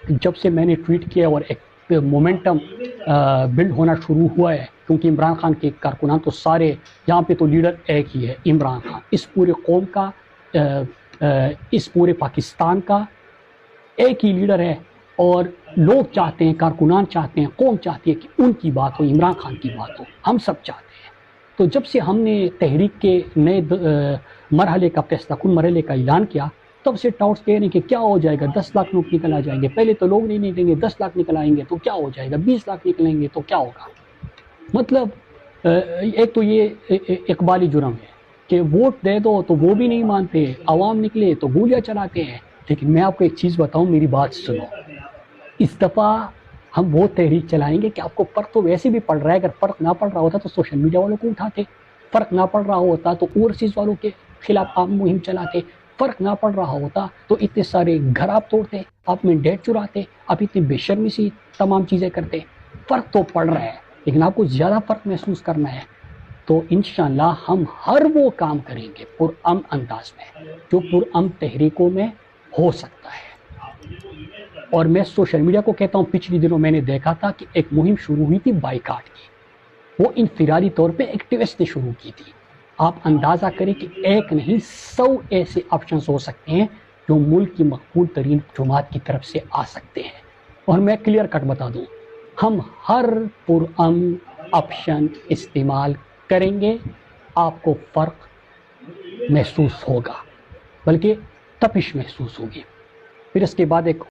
جب سے میں نے ٹویٹ کیا اور ایک مومنٹم بلڈ ہونا شروع ہوا ہے، کیونکہ عمران خان کے کارکنان تو سارے یہاں پہ تو لیڈر ایک ہی ہے، عمران خان، اس پورے قوم کا اس پورے پاکستان کا ایک ہی لیڈر ہے، اور لوگ چاہتے ہیں، کارکنان چاہتے ہیں، قوم چاہتی ہے کہ ان کی بات ہو، عمران خان کی بات ہو، ہم سب چاہتے ہیں۔ تو جب سے ہم نے تحریک کے نئے مرحلے کا، فیصلہ کن مرحلے کا اعلان کیا، تب سے ٹاؤٹس کہہ رہے ہیں کہ کیا ہو جائے گا، 10 لاکھ لوگ نکل آ جائیں گے، پہلے تو لوگ نہیں نکلیں گے، 10 لاکھ نکل آئیں گے تو کیا ہو جائے گا، 20 لاکھ نکلیں گے تو کیا ہوگا۔ مطلب ایک تو یہ اقبالی جرم ہے کہ ووٹ دے دو تو وہ بھی نہیں مانتے، عوام نکلے تو گولیاں چلاتے ہیں۔ لیکن میں آپ کو ایک چیز بتاؤں، میری بات سنو، اس دفعہ ہم وہ تحریک چلائیں گے کہ آپ کو فرق تو ویسے بھی پڑ رہا ہے، اگر فرق نہ پڑ رہا ہوتا تو سوشل میڈیا والوں کو اٹھاتے، فرق نہ پڑ رہا ہوتا تو اوورسیز والوں کے خلاف آپ مہم چلاتے، فرق نہ پڑ رہا ہوتا تو اتنے سارے گھر آپ توڑتے، آپ میں ڈیٹ چراتے، آپ اتنی بے شرمی سی تمام چیزیں کرتے۔ فرق تو پڑ رہا ہے، لیکن آپ کو زیادہ فرق محسوس کرنا ہے تو انشاءاللہ ہم ہر وہ کام کریں گے پرامن انداز میں جو پرامن تحریکوں میں ہو سکتا ہے۔ اور میں سوشل میڈیا کو کہتا ہوں، پچھلی دنوں میں نے دیکھا تھا کہ ایک مہم شروع ہوئی تھی بائیکاٹ کی، وہ انفرادی طور پہ ایکٹیوسٹ نے شروع کی تھی۔ آپ اندازہ کریں کہ ایک نہیں 100 ایسے آپشنز ہو سکتے ہیں جو ملک کی مقبول ترین جماعت کی طرف سے آ سکتے ہیں۔ اور میں کلیئر کٹ بتا دوں، ہم ہر پرامن آپشن استعمال کریں گے، آپ کو فرق محسوس ہوگا، بلکہ تپش محسوس ہوگی۔ پھر اس کے بعد ایک